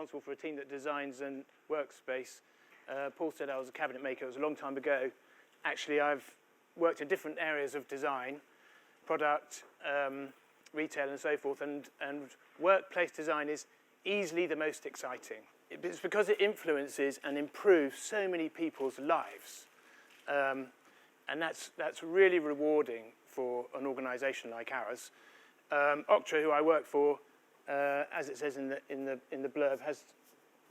responsible for a team that designs a workspace. Paul said I was a cabinet maker. It was a long time ago. Actually, I've worked in different areas of design, product, retail, and so forth. And workplace design is easily the most exciting. It's because it influences and improves so many people's lives. And that's really rewarding for an organization like ours. Oktra, who I work for, as it says in the blurb,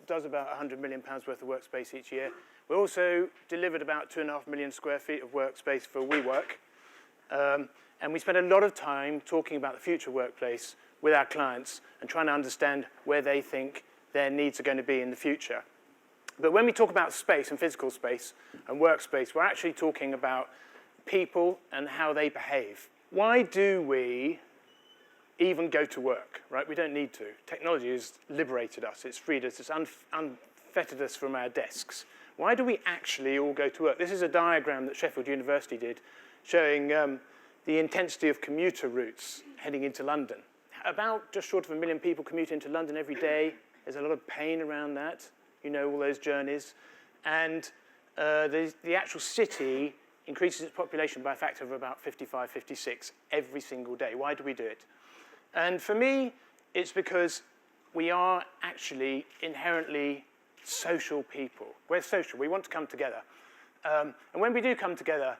does about £100 million worth of workspace each year. We also delivered about 2.5 million square feet of workspace for WeWork. And we spend a lot of time talking about the future workplace with our clients and trying to understand where they think their needs are going to be in the future. But when we talk about space and physical space and workspace, we're actually talking about people and how they behave. Why do we even go to work, right? We don't need to. Technology has liberated us. It's freed us. It's unfettered us from our desks. Why do we actually all go to work? This is a diagram that Sheffield University did showing the intensity of commuter routes heading into London. About just short of 1 million people commute into London every day. There's a lot of pain around that. You know all those journeys. And the actual city increases its population by a factor of about 55, 56 every single day. Why do we do it? And for me, it's because we are actually inherently social people. We're social. We want to come together. And when we do come together,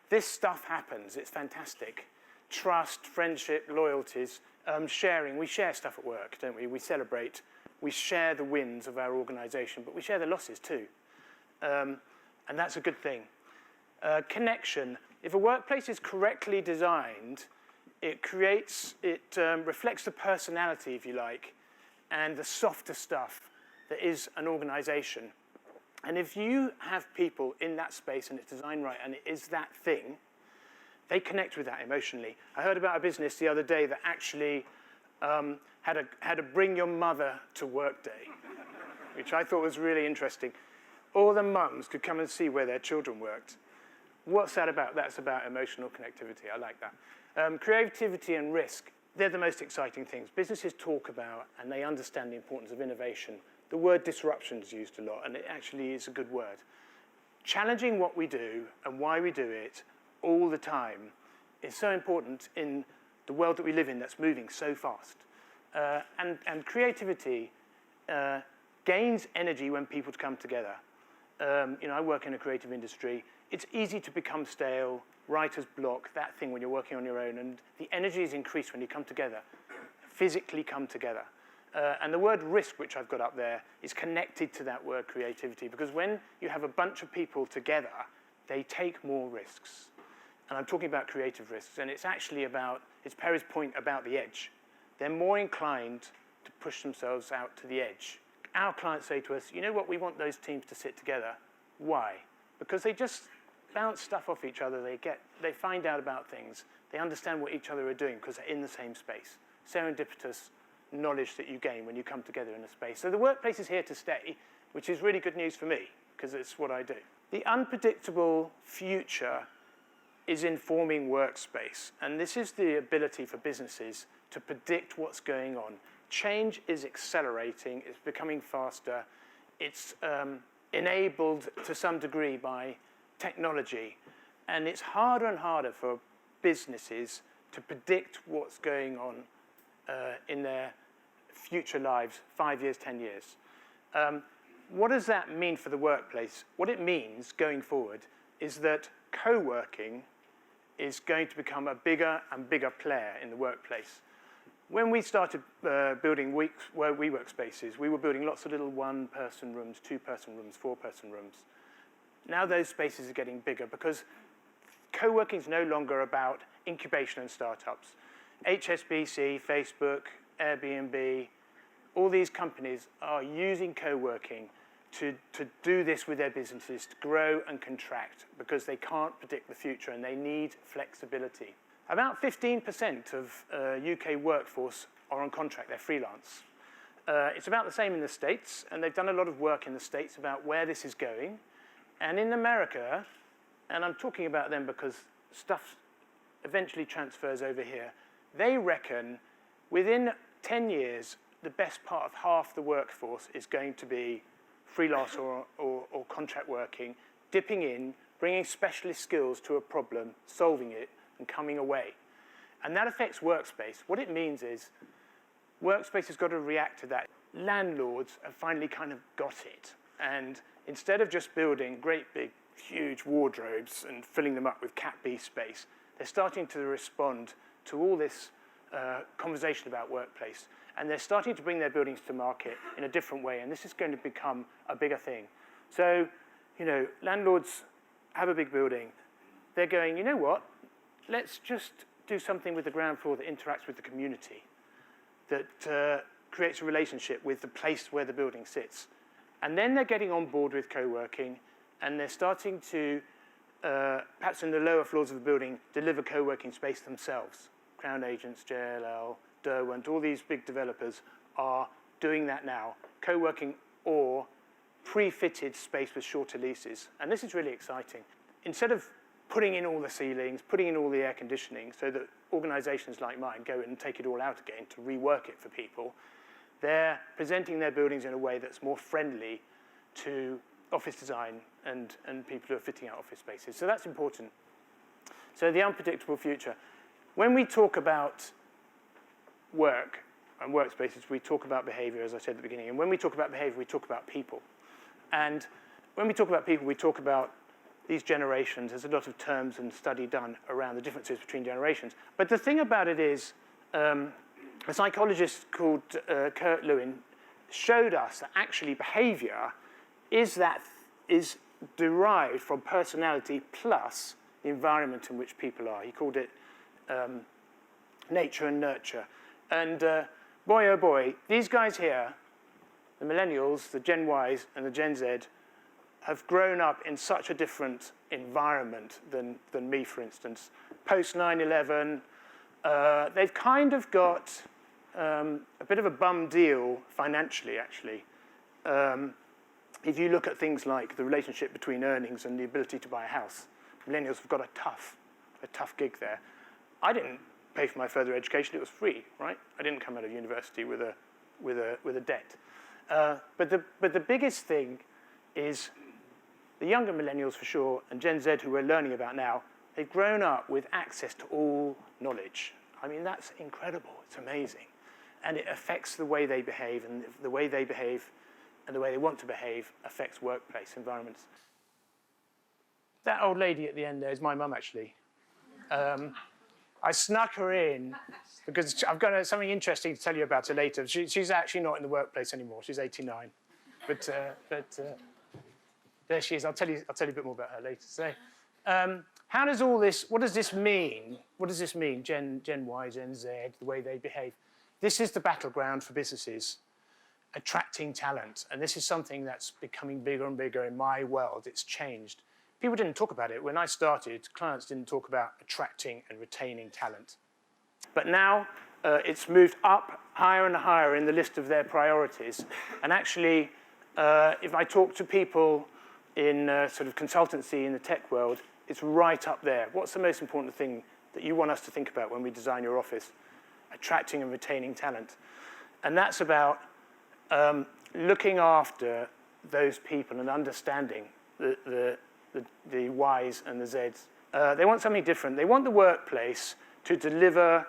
this stuff happens. It's fantastic. Trust, friendship, loyalties, sharing. We share stuff at work, don't we? We celebrate. We share the wins of our organization, but we share the losses too. And that's a good thing. Connection. If a workplace is correctly designed, it reflects the personality, if you like, and the softer stuff that is an organization. And if you have people in that space and it's designed right and it is that thing, they connect with that emotionally. I heard about a business the other day that actually had a bring your mother to work day, which I thought was really interesting. All the mums could come and see where their children worked. What's that about? That's about emotional connectivity. I like that. Creativity and risk, they're the most exciting things. Businesses talk about and they understand the importance of innovation. The word disruption is used a lot, and it actually is a good word. Challenging what we do and why we do it all the time is so important in the world that we live in that's moving so fast. And creativity gains energy when people come together. I work in a creative industry. It's easy to become stale, writer's block, that thing when you're working on your own, and the energy is increased when you come together, physically come together. And the word risk, which I've got up there, is connected to that word creativity, because when you have a bunch of people together, they take more risks. And I'm talking about creative risks, and it's actually it's Perry's point about the edge. They're more inclined to push themselves out to the edge. Our clients say to us, you know what, we want those teams to sit together. Why? Because they just bounce stuff off each other. They find out about things. They understand what each other are doing because they're in the same space. Serendipitous knowledge that you gain when you come together in a space. So the workplace is here to stay, which is really good news for me, because it's what I do. The unpredictable future is informing workspace, and this is the ability for businesses to predict what's going on. Change is accelerating, it's becoming faster, it's enabled to some degree by technology, and it's harder and harder for businesses to predict what's going on in their future lives, 5 years, 10 years. What does that mean for the workplace? What it means going forward is that co-working is going to become a bigger and bigger player in the workplace. When we started building WeWork spaces, we were building lots of little one-person rooms, two-person rooms, four-person rooms. Now those spaces are getting bigger because co-working is no longer about incubation and startups. HSBC, Facebook, Airbnb, all these companies are using co-working to do this with their businesses, to grow and contract, because they can't predict the future and they need flexibility. About 15% of UK workforce are on contract, they're freelance. It's about the same in the States, and they've done a lot of work in the States about where this is going. And in America, and I'm talking about them because stuff eventually transfers over here, they reckon within 10 years, the best part of half the workforce is going to be freelance or contract working, dipping in, bringing specialist skills to a problem, solving it, and coming away. And that affects workspace. What it means is workspace has got to react to that. Landlords have finally kind of got it. And instead of just building great big, huge wardrobes and filling them up with Cat B space, they're starting to respond to all this conversation about workplace. And they're starting to bring their buildings to market in a different way. And this is going to become a bigger thing. So, you know, landlords have a big building. They're going, you know what? Let's just do something with the ground floor that interacts with the community, that creates a relationship with the place where the building sits. And then they're getting on board with co-working, and they're starting to, perhaps in the lower floors of the building, deliver co-working space themselves. Crown Agents, JLL, Derwent, all these big developers are doing that now, co-working or pre-fitted space with shorter leases. And this is really exciting. Instead of putting in all the ceilings, putting in all the air conditioning so that organizations like mine go in and take it all out again to rework it for people, they're presenting their buildings in a way that's more friendly to office design and people who are fitting out office spaces. So that's important. So the unpredictable future. When we talk about work and workspaces, we talk about behavior, as I said at the beginning. And when we talk about behavior, we talk about people. And when we talk about people, we talk about these generations. There's a lot of terms and study done around the differences between generations. But the thing about it is, a psychologist called Kurt Lewin showed us that actually behavior is derived from personality plus the environment in which people are. He called it nature and nurture. And boy, oh boy, these guys here, the millennials, the Gen Ys, and the Gen Z, have grown up in such a different environment than me, for instance. Post 9/11, they've kind of got a bit of a bum deal financially, actually. If you look at things like the relationship between earnings and the ability to buy a house, millennials have got a tough gig there. I didn't pay for my further education; it was free, right? I didn't come out of university with a debt. But the biggest thing is the younger millennials, for sure, and Gen Z, who we're learning about now, they've grown up with access to all knowledge. I mean, that's incredible. It's amazing. And it affects the way they behave, and the way they behave and the way they want to behave affects workplace environments. That old lady at the end there is my mum, actually. I snuck her in because I've got something interesting to tell you about her later. She's actually not in the workplace anymore. She's 89. But there she is. I'll tell you a bit more about her later. So, how does all this? What does this mean? What does this mean? Gen Y, Gen Z, the way they behave. This is the battleground for businesses, attracting talent, and this is something that's becoming bigger and bigger in my world. It's changed. People didn't talk about it when I started. Clients didn't talk about attracting and retaining talent, but now it's moved up higher and higher in the list of their priorities. And actually, if I talk to people in sort of consultancy in the tech world, it's right up there. What's the most important thing that you want us to think about when we design your office? Attracting and retaining talent. And that's about looking after those people and understanding the Ys and the Zs. They want something different. They want the workplace to deliver,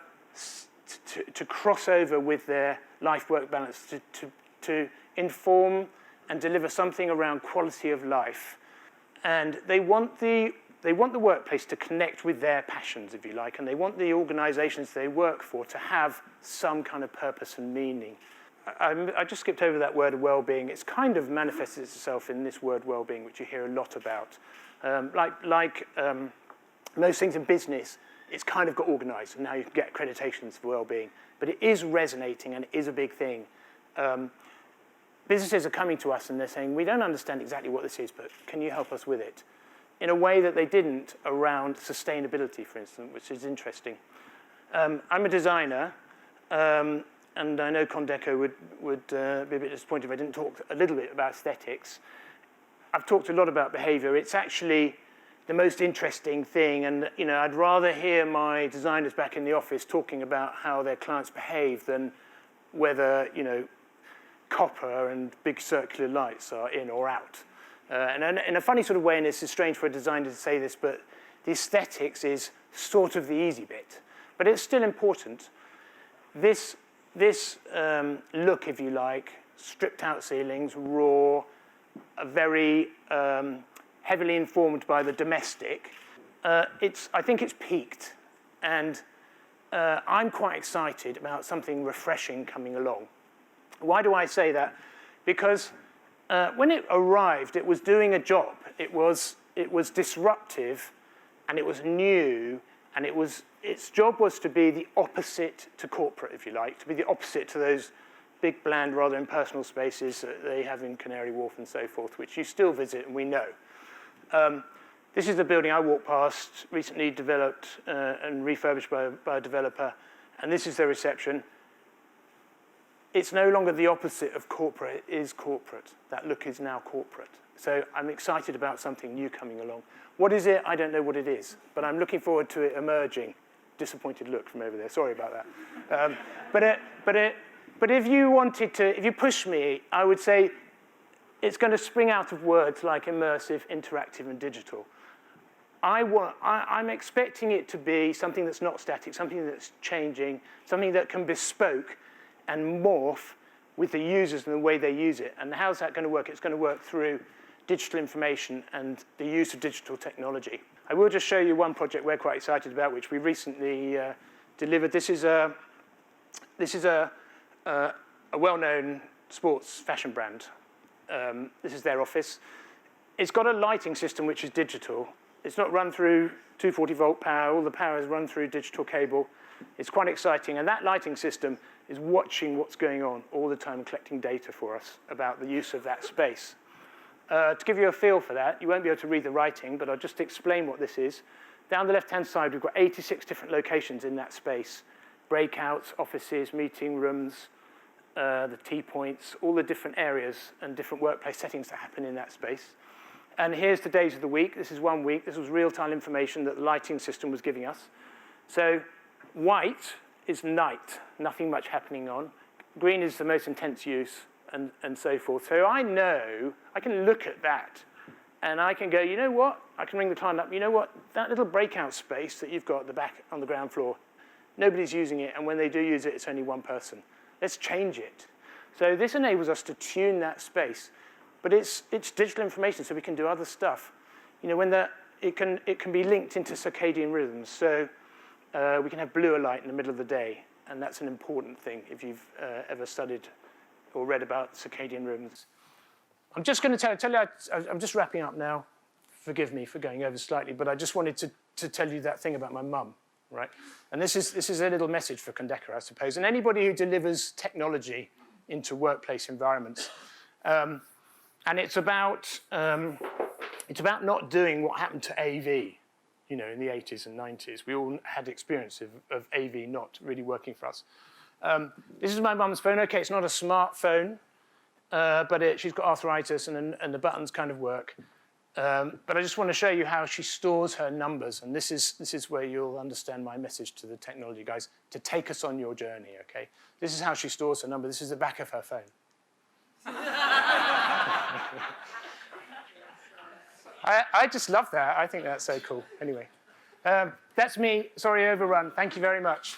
to cross over with their life-work balance, to inform and deliver something around quality of life. And they want the workplace to connect with their passions, if you like, and they want the organizations they work for to have some kind of purpose and meaning. I just skipped over that word of well-being. It's kind of manifested itself in this word well-being, which you hear a lot about. Like most things in business, it's kind of got organized, and now you can get accreditations for well-being. But it is resonating, and it is a big thing. Businesses are coming to us, and they're saying, we don't understand exactly what this is, but can you help us with it? In a way that they didn't around sustainability, for instance, which is interesting. I'm a designer, and I know Condeco would be a bit disappointed if I didn't talk a little bit about aesthetics. I've talked a lot about behavior. It's actually the most interesting thing, and I'd rather hear my designers back in the office talking about how their clients behave than whether, copper and big circular lights are in or out. And in a funny sort of way, and this is strange for a designer to say this, but the aesthetics is sort of the easy bit. But it's still important. This look, if you like, stripped out ceilings, raw, very heavily informed by the domestic, I think it's peaked. And I'm quite excited about something refreshing coming along. Why do I say that? Because when it arrived, it was doing a job. It was disruptive, and it was new, and its job was to be the opposite to corporate, if you like, to be the opposite to those big, bland, rather impersonal spaces that they have in Canary Wharf and so forth, which you still visit, and we know. This is the building I walked past, recently developed and refurbished by a developer, and this is the reception. It's no longer the opposite of corporate, it is corporate. That look is now corporate. So I'm excited about something new coming along. What is it? I don't know what it is, but I'm looking forward to it emerging. Disappointed look from over there, sorry about that. But if you push me, I would say it's going to spring out of words like immersive, interactive, and digital. I'm expecting it to be something that's not static, something that's changing, something that can bespoke and morph with the users and the way they use it. And how's that going to work? It's going to work through digital information and the use of digital technology. I will just show you one project we're quite excited about, which we recently delivered. This is a well-known sports fashion brand. This is their office. It's got a lighting system which is digital. It's not run through 240-volt power. All the power is run through digital cable. It's quite exciting. And that lighting system is watching what's going on all the time, collecting data for us about the use of that space. To give you a feel for that, you won't be able to read the writing, but I'll just explain what this is. Down the left-hand side, we've got 86 different locations in that space. Breakouts, offices, meeting rooms, the tea points, all the different areas and different workplace settings that happen in that space. And here's the days of the week. This is 1 week. This was real-time information that the lighting system was giving us. So white is night, nothing much happening on. Green is the most intense use, and so forth. So I know, I can look at that, and I can go, you know what? I can ring the client up, you know what? That little breakout space that you've got at the back on the ground floor, nobody's using it, and when they do use it, it's only one person. Let's change it. So this enables us to tune that space. But it's digital information, so we can do other stuff. When it can be linked into circadian rhythms. So we can have bluer light in the middle of the day, and that's an important thing if you've ever studied or read about circadian rhythms. I'm just going to tell you, I'm just wrapping up now. Forgive me for going over slightly, but I just wanted to tell you that thing about my mum, right? And this is a little message for Condeco, I suppose, and anybody who delivers technology into workplace environments. And it's about not doing what happened to AV, in the 80s and 90s. We all had experience of AV not really working for us. This is my mum's phone. Okay, it's not a smartphone, but she's got arthritis and the buttons kind of work. But I just want to show you how she stores her numbers, and this is where you'll understand my message to the technology guys, to take us on your journey, okay? This is how she stores her number. This is the back of her phone. I just love that. I think that's so cool. Anyway, that's me. Sorry, overrun. Thank you very much.